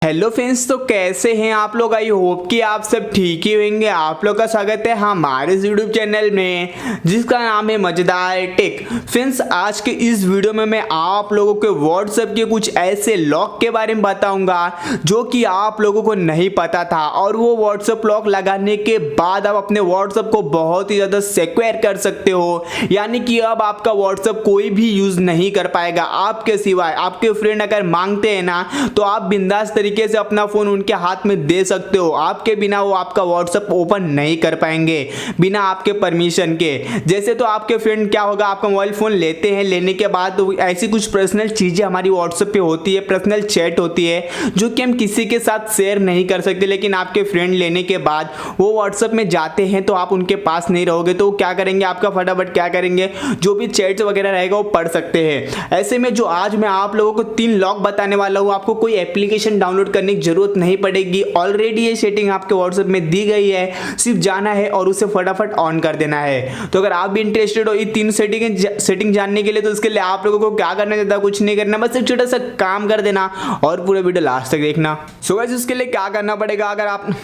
Hello friends, तो कैसे हैं आप लोग। आई होप कि आप सब ठीक ही होंगे। आप लोग का स्वागत है हमारे यूट्यूब चैनल में जिसका नाम है मजेदार टेक। फ्रेंड्स, आज के इस वीडियो में मैं आप लोगों के व्हाट्सएप के कुछ ऐसे लॉक के बारे में बताऊंगा जो कि आप लोगों को नहीं पता था, और वो व्हाट्सएप लॉक लगाने के बाद आप अपने व्हाट्सएप को बहुत ही ज़्यादा सिक्योर कर सकते हो। यानी कि अब आपका व्हाट्सएप कोई भी यूज़ नहीं कर पाएगा आपके सिवाय। आपके फ्रेंड अगर मांगते हैं ना, तो आप बिंदास तरीके से अपना फोन उनके हाथ में दे सकते हो। आपके बिना वो आपका व्हाट्सएप ओपन नहीं कर पाएंगे बिना आपके परमिशन के। जैसे तो आपके फ्रेंड क्या होगा, आपका मोबाइल फोन लेते हैं, लेने के बाद तो ऐसी कुछ पर्सनल चीजें हमारी व्हाट्सएप पे होती है, पर्सनल चैट होती है जो कि हम किसी के साथ शेयर नहीं कर सकते। लेकिन आपके फ्रेंड लेने के बाद वो व्हाट्सएप में जाते हैं तो आप उनके पास नहीं रहोगे, तो क्या करेंगे, आपका फटाफट क्या करेंगे, जो भी चैट्स वगैरह रहेगा वो पढ़ सकते हैं। ऐसे में जो आज मैं आप लोगों को 3 लॉक बताने वाला हूँ, आपको कोई एप्लीकेशन डाउनलोड करने की जरूरत नहीं पड़ेगी। ऑलरेडी ये सेटिंग आपके व्हाट्सएप में दी गई है, सिर्फ जाना है और उसे फटाफट ऑन कर देना है। तो अगर आप भी इंटरेस्टेड हो ये 3 सेटिंग जानने के लिए, तो इसके लिए आप लोगों को क्या करना है, कुछ नहीं करना, बस एक छोटा सा काम कर देना और पूरे वीडियो लास्ट तक देखना। सो गाइस, इसके लिए क्या करना पड़ेगा, अगर आपने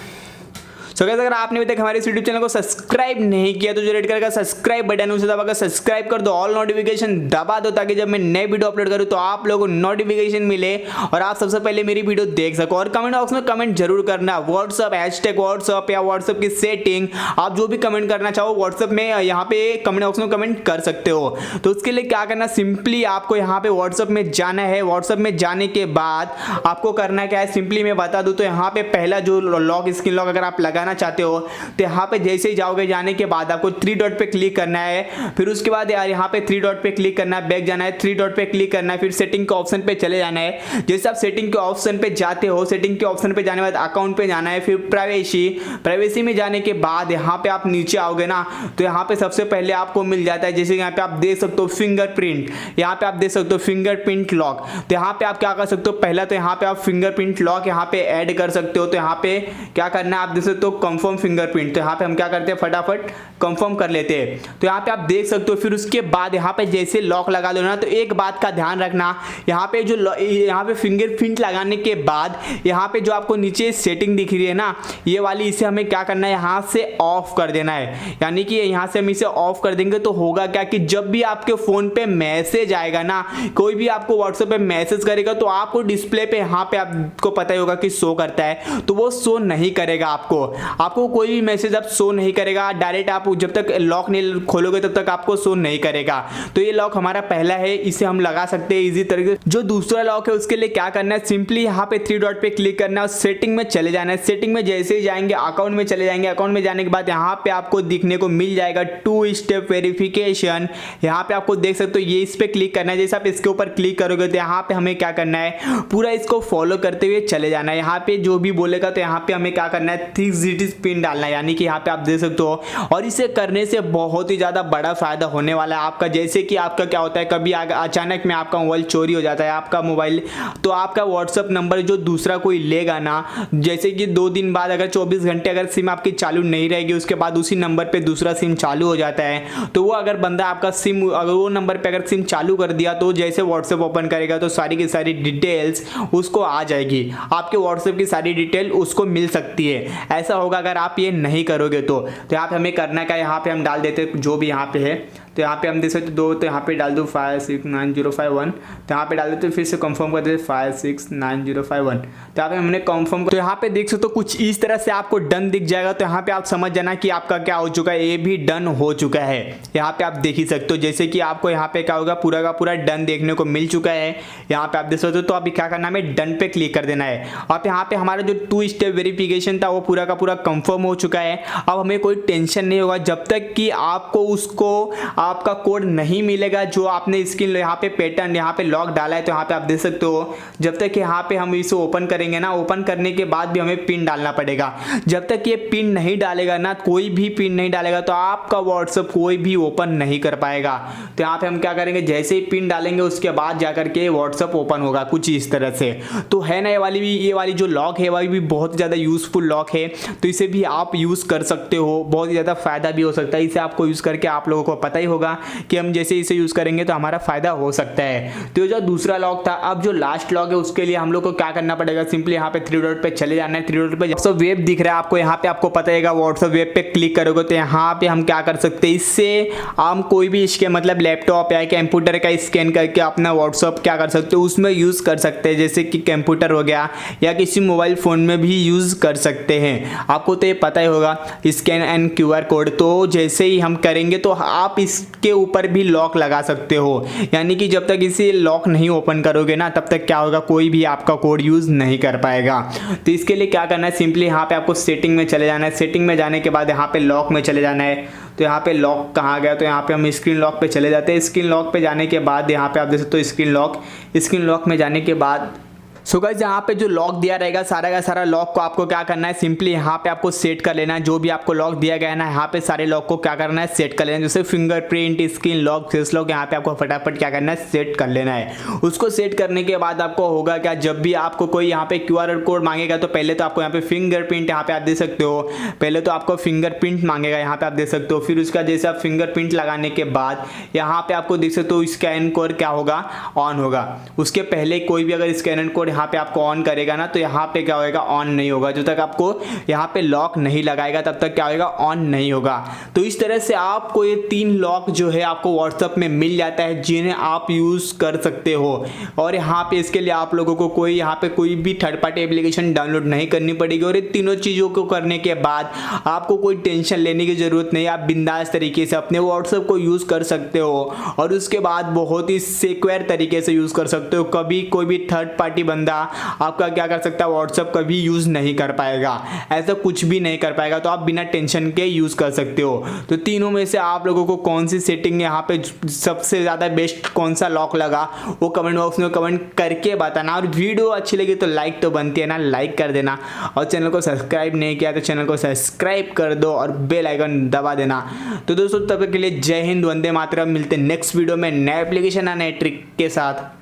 अभी तक हमारे यूट्यूब चैनल को सब्सक्राइब नहीं किया तो जो रेड कलर का सब्सक्राइब बटन है उसे दबाकर सब्सक्राइब कर दो, ऑल नोटिफिकेशन दबा दो, ताकि जब मैं नए वीडियो अपलोड करूं तो आप लोगों को नोटिफिकेशन मिले और आप सबसे पहले मेरी वीडियो देख सको। और कमेंट बॉक्स में कमेंट जरूर करना, व्हाट्सअप हैशटैग व्हाट्सअप या व्हाट्सअप की सेटिंग, आप जो भी कमेंट करना चाहो व्हाट्सअप में यहाँ पे कमेंट बॉक्स में कमेंट कर सकते हो। तो उसके लिए क्या करना, सिंपली आपको यहाँ पे व्हाट्सअप में जाना है। व्हाट्सअप में जाने के बाद आपको करना क्या है, सिंपली मैं बता दूं तो यहाँ पे पहला जो लॉक, स्क्रीन लॉक अगर आप लगाना चाहते हो तो यहाँ पे जैसे ही जाओगे, जाने के बाद आपको 3 डॉट पे क्लिक करना है। फिर उसके बाद यार यहाँ पे 3 डॉट पे क्लिक करना है, बैक जाना है, 3 डॉट पे क्लिक करना है, फिर सेटिंग के ऑप्शन पे चले जाना है। जैसे आप सेटिंग के ऑप्शन पे जाते हो, सेटिंग के ऑप्शन पे जाने के बाद अकाउंट पे जाना है, फिर प्राइवेसी में जाने के बाद यहाँ पे आप नीचे आओगे ना, तो यहाँ पे सबसे पहले आपको मिल जाता है, जैसे यहाँ पे आप देख सकते हो फिंगरप्रिंट, यहाँ पे आप देख सकते हो फिंगरप्रिंट लॉक। तो यहाँ पे आप क्या कर सकते हो, पहला तो यहाँ पे आप फिंगरप्रिंट लॉक यहाँ पे ऐड कर सकते हो। तो यहाँ पे क्या करना है, आप देख सकते हो कंफर्म फिंगरप्रिंट, तो यहाँ पे हम क्या करते हैं, फटाफट कंफर्म कर लेते हैं। तो यहाँ पे आप देख सकते हो। फिर उसके बाद यहाँ पे जैसे लॉक लगा दो ना, तो एक बात का ध्यान रखना, यहाँ पे जो यहाँ पे फिंगरप्रिंट लगाने के बाद यहाँ पे जो आपको नीचे सेटिंग दिख रही है ना, ये वाली, इसे हमें क्या करना है, यहाँ से ऑफ कर देना है। यानी कि यहाँ से हम इसे ऑफ कर देंगे तो होगा क्या कि जब भी आपके फोन पे मैसेज आएगा ना, कोई भी आपको व्हाट्सएप पे मैसेज करेगा, तो आपको डिस्प्ले पे यहाँ पे आपको पता ही होगा कि शो करता है, तो वो शो नहीं करेगा। आपको कोई भी मैसेज आप शो नहीं करेगा। डायरेक्ट आप जब तक लॉक नहीं खोलोगे तब तक आपको शो नहीं करेगा। तो ये लॉक हमारा पहला है, इसे हम लगा सकते हैं इजी तरीके से। जो दूसरा लॉक है उसके लिए क्या करना है, सिंपली यहाँ पे 3 डॉट पे क्लिक करना है, सेटिंग में चले जाना है। सेटिंग में जैसे ही जाएंगे अकाउंट में चले जाएंगे। अकाउंट में जाने के बाद यहाँ पे आपको दिखने को मिल जाएगा 2 स्टेप वेरिफिकेशन। यहाँ पे आपको देख सकते हो, ये इस पे क्लिक करना है। जैसे आप इसके ऊपर क्लिक करोगे तो यहाँ पे हमें क्या करना है, पूरा इसको फॉलो करते हुए चले जाना है। यहाँ पे जो भी बोलेगा तो यहाँ पे हमें क्या करना है, 3 डिजिट पिन डालना है, यानी कि यहाँ पे आप देख सकते हो। और इसे करने से बहुत ही ज्यादा बड़ा फायदा होने वाला है आपका। जैसे कि आपका क्या होता है, कभी अचानक में आपका मोबाइल चोरी हो जाता है, आपका मोबाइल, तो आपका व्हाट्सएप नंबर जो दूसरा कोई लेगा ना, जैसे कि 2 दिन बाद अगर 24 घंटे अगर सिम आपकी चालू नहीं रहेगी, उसके बाद उसी नंबर पे दूसरा सिम चालू हो जाता है, तो वो अगर बंदा आपका सिम, अगर वो नंबर पे अगर सिम चालू कर दिया, तो जैसे व्हाट्सएप ओपन करेगा तो सारी की सारी डिटेल्स उसको आ जाएगी, आपके व्हाट्सएप की सारी डिटेल उसको मिल सकती है। ऐसा होगा अगर आप ये नहीं करोगे तो यहाँ पे हमें करना क्या, यहाँ पे हम डाल देते जो भी यहाँ पे है। तो यहाँ पे हम देख सकते 2, तो यहाँ पे डाल दो 569051, तो यहाँ पे डाल देते, फिर से कंफर्म कर देते 569051। तो यहाँ पे हमने कंफर्म, तो यहाँ पे देख सकते हो कुछ इस तरह से आपको डन दिख जाएगा। तो यहाँ पे आप समझ जाना कि आपका क्या हो चुका है, ये भी डन हो चुका है। यहाँ पे आप देख ही सकते हो, जैसे कि आपको यहाँ पे क्या होगा, पूरा का पूरा डन देखने को मिल चुका है। यहाँ पे आप देख सकते हो। तो अभी क्या करना है, हमें डन पे क्लिक कर देना है। अब यहाँ पे हमारा जो 2 स्टेप वेरिफिकेशन था वो पूरा का पूरा कंफर्म हो चुका है। अब हमें कोई टेंशन नहीं होगा जब तक कि आपको उसको आपका कोड नहीं मिलेगा जो आपने स्क्रीन यहाँ पे पैटर्न यहाँ पे लॉक डाला है। तो यहाँ पे आप देख सकते हो, जब तक यहाँ पे हम इसे ओपन करेंगे ना, ओपन करने के बाद भी हमें पिन डालना पड़ेगा। जब तक ये पिन नहीं डालेगा ना, कोई भी पिन नहीं डालेगा, तो आपका व्हाट्सएप कोई भी ओपन नहीं कर पाएगा। तो यहाँ पे हम क्या करेंगे, जैसे ही पिन डालेंगे उसके बाद जाकर के व्हाट्सएप ओपन होगा, कुछ इस तरह से। तो है ना, ये वाली जो लॉक है वो भी बहुत ज़्यादा यूजफुल लॉक है। तो इसे भी आप यूज़ कर सकते हो, बहुत ही ज़्यादा फायदा भी हो सकता है। इसे आपको यूज़ करके आप लोगों को पता ही होगा कि हम जैसे इसे यूज़ करेंगे तो हमारा फ़ायदा हो सकता है। तो जो दूसरा लॉक था, अब जो लास्ट लॉक है उसके लिए हम लोग को क्या करना पड़ेगा, सिंपली यहाँ पे थ्री डॉट पे चले जाना है। थ्री डॉट पे व्हाट्सएप वेब दिख रहा है आपको, यहाँ पे आपको पता है व्हाट्सएप वेब पे क्लिक करोगे तो यहाँ पे हम क्या कर सकते हैं, इससे हम कोई भी इसके मतलब लैपटॉप या कंप्यूटर का स्कैन करके अपना व्हाट्सएप क्या कर सकते हो उसमें यूज़ कर सकते हैं, जैसे कि कंप्यूटर हो गया या किसी मोबाइल फ़ोन में भी यूज़ कर सकते हैं। आपको तो ये पता ही होगा स्कैन एंड QR कोड। तो जैसे ही हम करेंगे तो आप इसके ऊपर भी लॉक लगा सकते हो, यानी कि जब तक इसे लॉक नहीं ओपन करोगे ना तब तक क्या होगा, कोई भी आपका कोड यूज़ नहीं कर पाएगा। तो इसके लिए क्या करना है, सिंपली यहाँ पे आपको सेटिंग में चले जाना है। सेटिंग में जाने के बाद यहाँ पे लॉक में चले जाना है। तो यहाँ पे लॉक कहाँ गया, तो यहाँ पे हम स्क्रीन लॉक पे चले जाते हैं। स्क्रीन लॉक पे जाने के बाद यहाँ पे आप देख सकते हो स्क्रीन लॉक में जाने के बाद सो गाइस यहाँ पे जो लॉक दिया रहेगा सारा का सारा लॉक को आपको क्या करना है, सिंपली यहाँ पे आपको सेट कर लेना है। जो भी आपको लॉक दिया गया है ना, यहाँ पे सारे लॉक को क्या करना है, सेट कर लेना है। जैसे fingerprint, screen lock, face lock, यहाँ पे आपको फटाफट क्या करना है, सेट कर लेना है। उसको सेट करने के बाद आपको होगा क्या, जब भी आपको कोई यहाँ पे QR कोड मांगेगा तो पहले तो आपको यहाँ पे फिंगरप्रिंट यहाँ पे आप दे सकते हो, पहले तो आपको फिंगरप्रिंट मांगेगा, यहाँ पे आप दे सकते हो। फिर उसका जैसे आप फिंगरप्रिंट लगाने के बाद यहाँ पे आपको देख सकते हो स्कैन कोड क्या होगा, ऑन होगा। उसके पहले कोई भी अगर स्कैन कोड यहाँ पे आपको ऑन करेगा ना तो यहाँ पे क्या होगा, ऑन नहीं होगा। जब तक आपको यहाँ पे लॉक नहीं लगाएगा तब तक क्या होगा, ऑन नहीं होगा। तो इस तरह से आपको ये 3 लॉक जो है आपको व्हाट्सएप में मिल जाता है जिन्हें आप यूज़ कर सकते हो। और यहाँ पे इसके लिए आप लोगों को यहाँ पे कोई भी थर्ड पार्टी एप्लीकेशन डाउनलोड नहीं करनी पड़ेगी। और ये तीनों चीज़ों को करने के बाद आपको कोई टेंशन लेने की ज़रूरत नहीं, आप बिंदास तरीके से अपने व्हाट्सएप को यूज़ कर सकते हो। और उसके बाद बहुत ही सिक्योर तरीके से यूज़ कर सकते हो। कभी कोई भी थर्ड पार्टी बंदा आपका क्या कर सकता है, व्हाट्सएप कभी यूज़ नहीं कर पाएगा, ऐसा कुछ भी नहीं कर पाएगा। तो आप बिना टेंशन के यूज़ कर सकते हो। तो तीनों में से आप लोगों को कौन सी सेटिंग यहाँ पे सबसे ज़्यादा बेस्ट, कौन सा लॉक लगा, वो कमेंट बॉक्स में कमेंट करके बताना। और वीडियो अच्छी लगी तो लाइक तो बनती है ना, लाइक कर देना। और चैनल को सब्सक्राइब नहीं किया तो चैनल को सब्सक्राइब कर दो और बेल आइकन दबा देना। तो दोस्तों तब तक के लिए जय हिंद, वंदे मातरम। मिलते नेक्स्ट वीडियो में नए एप्लीकेशन या नए ट्रिक के साथ।